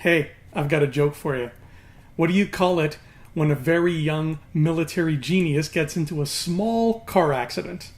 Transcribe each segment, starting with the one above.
Hey, I've got a joke for you. What do you call it when a very young military genius gets into a small car accident?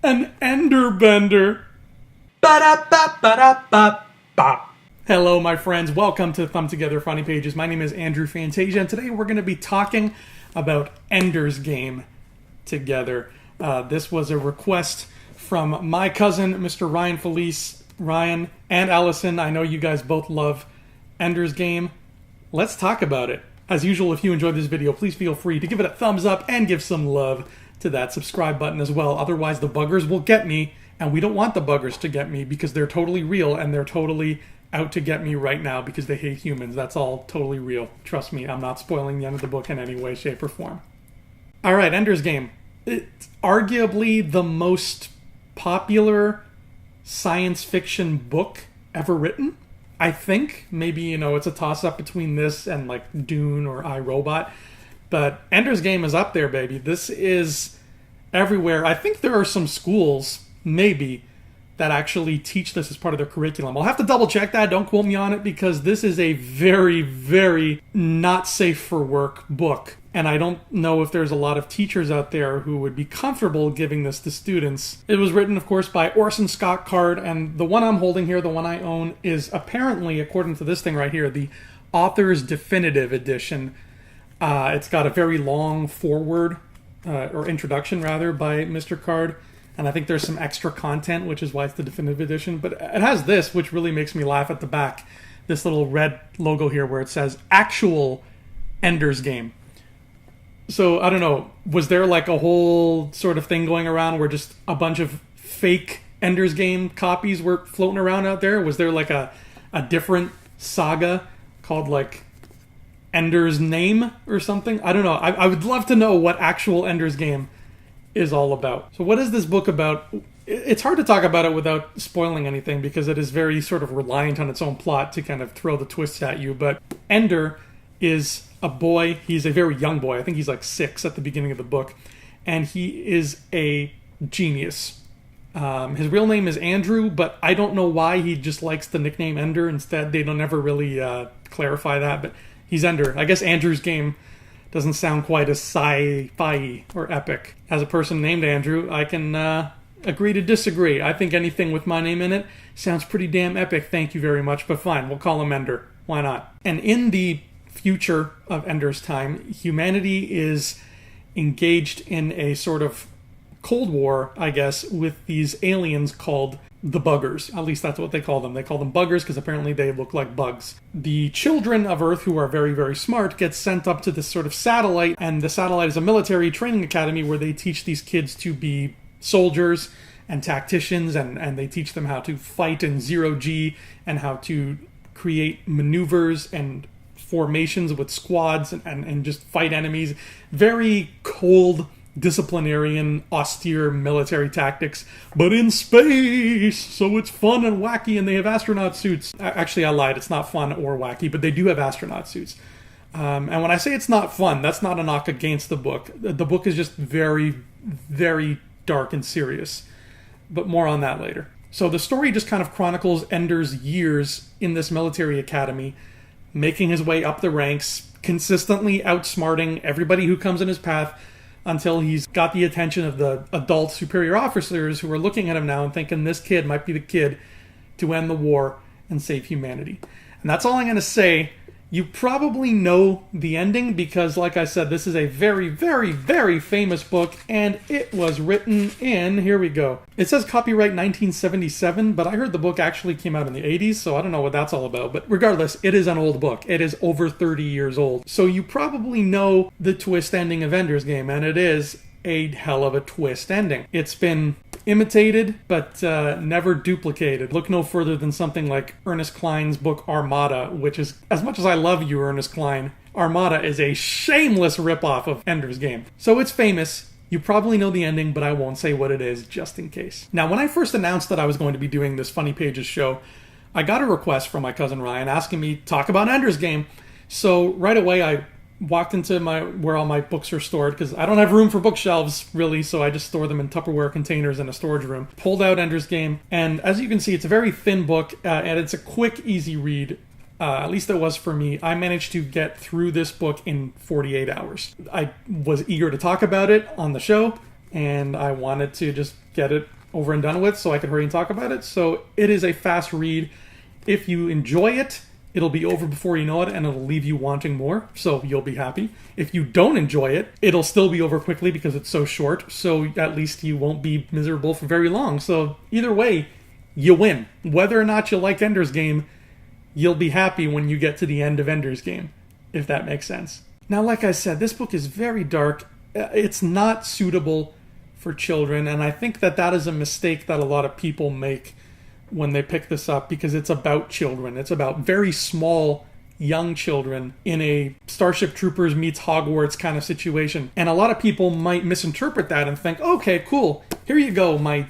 An ender bender. Ba-da-ba-ba-da-ba-ba. Hello, my friends. Welcome to Thumb Together Funny Pages. My name is Andrew Fantasia, and today we're going to be talking about Ender's Game together. This was a request from my cousin, Mr. Ryan Felice, Ryan, and Allison. I know you guys both love Ender's Game. Let's talk about it. As usual, if you enjoyed this video, please feel free to give it a thumbs up and give some love to that subscribe button as well. Otherwise, the buggers will get me, and we don't want the buggers to get me because they're totally real and they're totally out to get me right now because they hate humans. That's all totally real. Trust me, I'm not spoiling the end of the book in any way, shape, or form. Alright, Ender's Game. It's arguably the most popular science fiction book ever written. I think. Maybe, it's a toss-up between this and, like, Dune or iRobot. But Ender's Game is up there, baby. This is everywhere. I think there are some schools, maybe, that actually teach this as part of their curriculum. I'll have to double-check that. Don't quote me on it, because this is a very, very not safe for work book. And I don't know if there's a lot of teachers out there who would be comfortable giving this to students. It was written, of course, by Orson Scott Card, and the one I'm holding here, the one I own, is apparently, according to this thing right here, the author's definitive edition. It's got a very long foreword, or introduction, rather, by Mr. Card. And I think there's some extra content, which is why it's the definitive edition. But it has this, which really makes me laugh at the back. This little red logo here where it says, Actual Ender's Game. So, I don't know, was there like a whole sort of thing going around where just a bunch of fake Ender's Game copies were floating around out there? Was there like a different saga called like Ender's Name or something? I don't know. I would love to know what actual Ender's Game is all about. So what is this book about? It's hard to talk about it without spoiling anything because it is very sort of reliant on its own plot to kind of throw the twists at you. But Ender is a boy. He's a very young boy. I think he's like 6 at the beginning of the book. And he is a genius. His real name is Andrew, but I don't know why he just likes the nickname Ender instead. They don't ever really clarify that, but he's Ender. I guess Andrew's Game doesn't sound quite as sci-fi or epic. As a person named Andrew, I can agree to disagree. I think anything with my name in it sounds pretty damn epic, thank you very much, but fine, we'll call him Ender. Why not? And in the future of Ender's time, humanity is engaged in a sort of Cold War, I guess, with these aliens called the buggers. At least that's what they call them. They call them buggers because apparently they look like bugs. The children of Earth, who are very, very smart, get sent up to this sort of satellite, and the satellite is a military training academy where they teach these kids to be soldiers and tacticians, and they teach them how to fight in zero-G and how to create maneuvers and formations with squads and just fight enemies. Very cold, disciplinarian, austere military tactics, but in space, so it's fun and wacky, and they have astronaut suits. Actually, I lied, it's not fun or wacky, but they do have astronaut suits. And when I say it's not fun, that's not a knock against the book. The book is just very, very dark and serious, but more on that later. So the story just kind of chronicles Ender's years in this military academy, making his way up the ranks, consistently outsmarting everybody who comes in his path, until he's got the attention of the adult superior officers who are looking at him now and thinking this kid might be the kid to end the war and save humanity. And that's all I'm going to say. You probably know the ending because, like I said, this is a very, very, very famous book, and it was written in, here we go. It says copyright 1977, but I heard the book actually came out in the 80s, so I don't know what that's all about. But regardless, it is an old book. It is over 30 years old. So you probably know the twist ending of Ender's Game, and it is a hell of a twist ending. It's been imitated, but never duplicated. Look no further than something like Ernest Cline's book Armada, which is, as much as I love you, Ernest Cline, Armada is a shameless ripoff of Ender's Game. So it's famous. You probably know the ending, but I won't say what it is, just in case. Now, when I first announced that I was going to be doing this Funny Pages show, I got a request from my cousin Ryan asking me to talk about Ender's Game. So right away, I walked into where all my books are stored, because I don't have room for bookshelves, really, so I just store them in Tupperware containers in a storage room. Pulled out Ender's Game, and as you can see, it's a very thin book, and it's a quick, easy read. At least it was for me. I managed to get through this book in 48 hours. I was eager to talk about it on the show, and I wanted to just get it over and done with so I could hurry and talk about it. So it is a fast read. If you enjoy it, it'll be over before you know it, and it'll leave you wanting more, so you'll be happy. If you don't enjoy it, it'll still be over quickly because it's so short, so at least you won't be miserable for very long. So either way, you win. Whether or not you like Ender's Game, you'll be happy when you get to the end of Ender's Game, if that makes sense. Now, like I said, this book is very dark. It's not suitable for children, and I think that is a mistake that a lot of people make when they pick this up, because it's about children. It's about very small, young children in a Starship Troopers meets Hogwarts kind of situation. And a lot of people might misinterpret that and think, okay, cool, here you go, my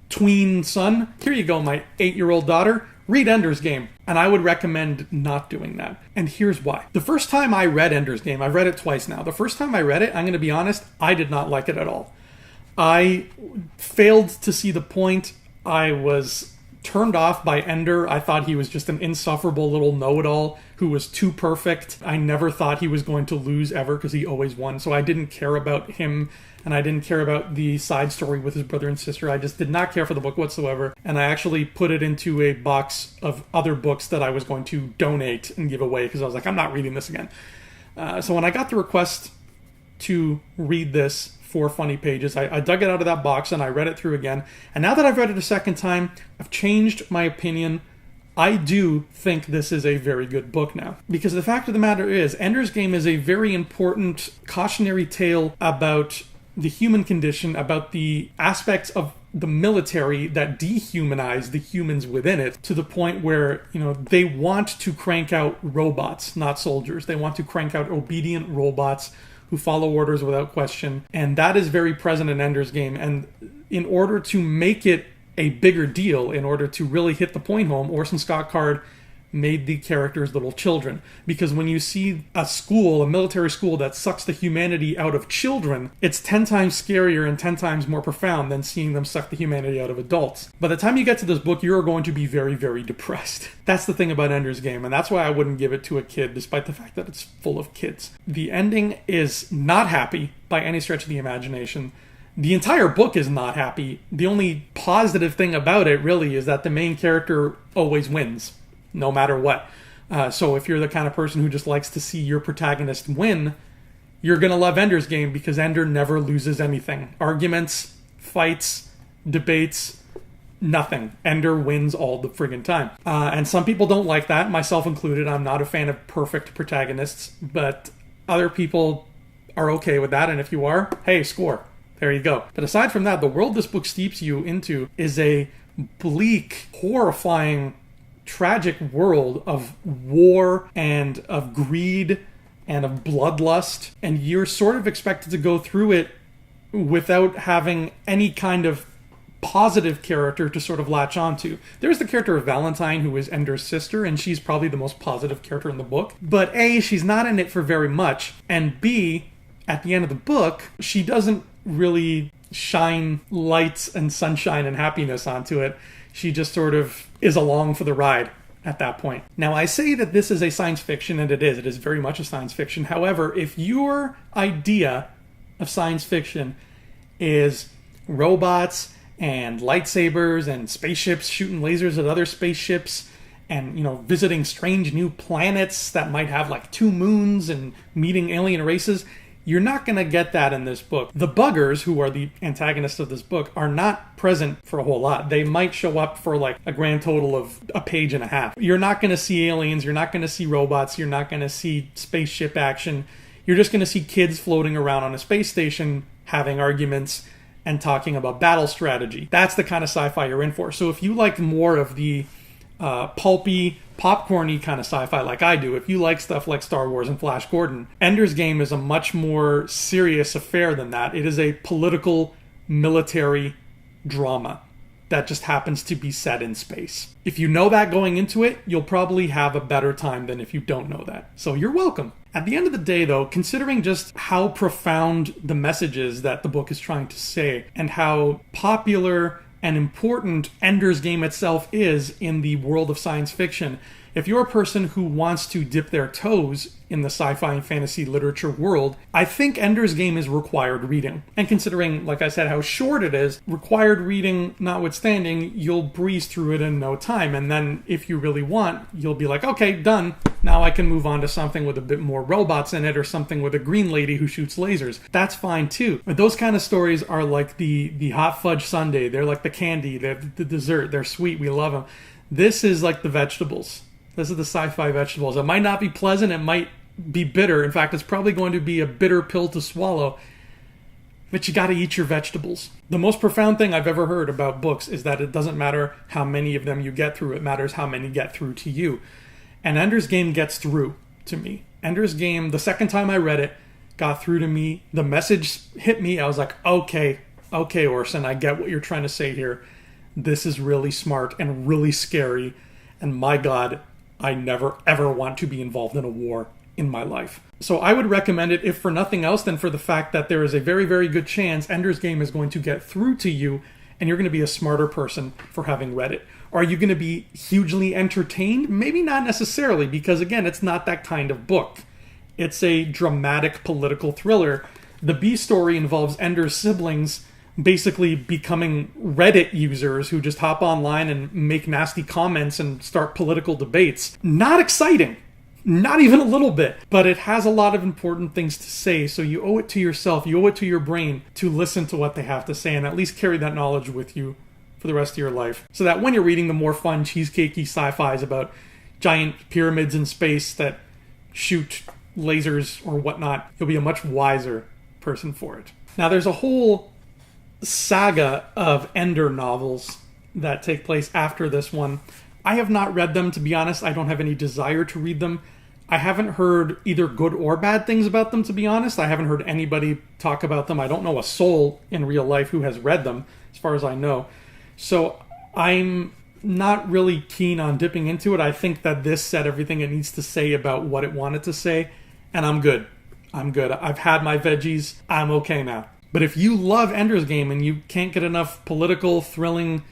tween son. Here you go, my 8-year-old daughter. Read Ender's Game. And I would recommend not doing that. And here's why. The first time I read Ender's Game, I've read it twice now. The first time I read it, I'm going to be honest, I did not like it at all. I failed to see the point. I was turned off by Ender. I thought he was just an insufferable little know-it-all who was too perfect. I never thought he was going to lose ever because he always won. So I didn't care about him, and I didn't care about the side story with his brother and sister. I just did not care for the book whatsoever. And I actually put it into a box of other books that I was going to donate and give away because I was like, I'm not reading this again. So when I got the request to read this for Funny Pages, I dug it out of that box and I read it through again. And now that I've read it a second time, I've changed my opinion. I do think this is a very good book now. Because the fact of the matter is, Ender's Game is a very important cautionary tale about the human condition, about the aspects of the military that dehumanize the humans within it, to the point where, they want to crank out robots, not soldiers. They want to crank out obedient robots who follow orders without question. And that is very present in Ender's Game. And in order to make it a bigger deal, in order to really hit the point home, Orson Scott Card made the characters little children. Because when you see a military school that sucks the humanity out of children, it's 10 times scarier and 10 times more profound than seeing them suck the humanity out of adults. By the time you get to this book, you're going to be very, very depressed. That's the thing about Ender's Game, and that's why I wouldn't give it to a kid, despite the fact that it's full of kids. The ending is not happy by any stretch of the imagination. The entire book is not happy. The only positive thing about it, really, is that the main character always wins, no matter what. So if you're the kind of person who just likes to see your protagonist win, you're going to love Ender's Game, because Ender never loses anything. Arguments, fights, debates, nothing. Ender wins all the friggin' time. And some people don't like that, myself included. I'm not a fan of perfect protagonists, but other people are okay with that, and if you are, hey, score. There you go. But aside from that, the world this book steeps you into is a bleak, horrifying, tragic world of war and of greed and of bloodlust, and you're sort of expected to go through it without having any kind of positive character to sort of latch onto. There's the character of Valentine, who is Ender's sister, and she's probably the most positive character in the book. But A, she's not in it for very much, and B, at the end of the book, she doesn't really shine lights and sunshine and happiness onto it. She just sort of is along for the ride at that point. Now, I say that this is a science fiction, and it is. It is very much a science fiction. However, if your idea of science fiction is robots and lightsabers and spaceships shooting lasers at other spaceships and, visiting strange new planets that might have like 2 moons and meeting alien races, you're not going to get that in this book. The buggers, who are the antagonists of this book, are not present for a whole lot. They might show up for like a grand total of a page and a half. You're not going to see aliens. You're not going to see robots. You're not going to see spaceship action. You're just going to see kids floating around on a space station having arguments and talking about battle strategy. That's the kind of sci-fi you're in for. So if you like more of the pulpy, popcorny kind of sci-fi like I do, if you like stuff like Star Wars and Flash Gordon, Ender's Game is a much more serious affair than that. It is a political, military drama that just happens to be set in space. If you know that going into it, you'll probably have a better time than if you don't know that. So you're welcome. At the end of the day, though, considering just how profound the message is that the book is trying to say, and how popular and important Ender's Game itself is in the world of science fiction, if you're a person who wants to dip their toes in the sci-fi and fantasy literature world, I think Ender's Game is required reading. And considering, like I said, how short it is, required reading notwithstanding, you'll breeze through it in no time. And then if you really want, you'll be like, okay, done. Now I can move on to something with a bit more robots in it, or something with a green lady who shoots lasers. That's fine too. But those kind of stories are like the hot fudge sundae. They're like the candy, they're the dessert. They're sweet. We love them. This is like the vegetables. This is the sci-fi vegetables. It might not be pleasant. It might be bitter. In fact, it's probably going to be a bitter pill to swallow. But you got to eat your vegetables. The most profound thing I've ever heard about books is that it doesn't matter how many of them you get through. It matters how many get through to you. And Ender's Game gets through to me. Ender's Game, the second time I read it, got through to me. The message hit me. I was like, okay, Orson, I get what you're trying to say here. This is really smart and really scary. And my God, I never ever want to be involved in a war in my life. So I would recommend it, if for nothing else than for the fact that there is a very, very good chance Ender's Game is going to get through to you, and you're going to be a smarter person for having read it. Are you going to be hugely entertained? Maybe not necessarily, because again, it's not that kind of book. It's a dramatic political thriller. The B story involves Ender's siblings basically becoming Reddit users who just hop online and make nasty comments and start political debates. Not exciting. Not even a little bit. But it has a lot of important things to say, so you owe it to yourself, you owe it to your brain to listen to what they have to say and at least carry that knowledge with you for the rest of your life. So that when you're reading the more fun, cheesecakey sci-fis about giant pyramids in space that shoot lasers or whatnot, you'll be a much wiser person for it. Now, there's a whole saga of Ender novels that take place after this one. I have not read them, to be honest. I don't have any desire to read them. I haven't heard either good or bad things about them, to be honest. I haven't heard anybody talk about them. I don't know a soul in real life who has read them, as far as I know. So I'm not really keen on dipping into it. I think that this said everything it needs to say about what it wanted to say, and I'm good. I've had my veggies. I'm okay now. But if you love Ender's Game and you can't get enough political, thrilling,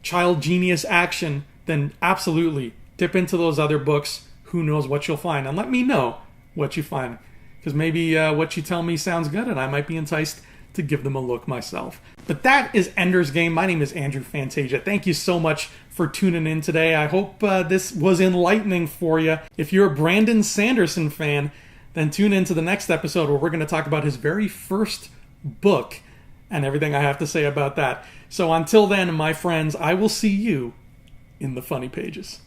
child genius action, then absolutely dip into those other books. Who knows what you'll find? And let me know what you find. Because maybe what you tell me sounds good and I might be enticed to give them a look myself. But that is Ender's Game. My name is Andrew Fantasia. Thank you so much for tuning in today. I hope this was enlightening for you. If you're a Brandon Sanderson fan, then tune in to the next episode where we're going to talk about his very first book and everything I have to say about that. So until then, my friends, I will see you in the funny pages.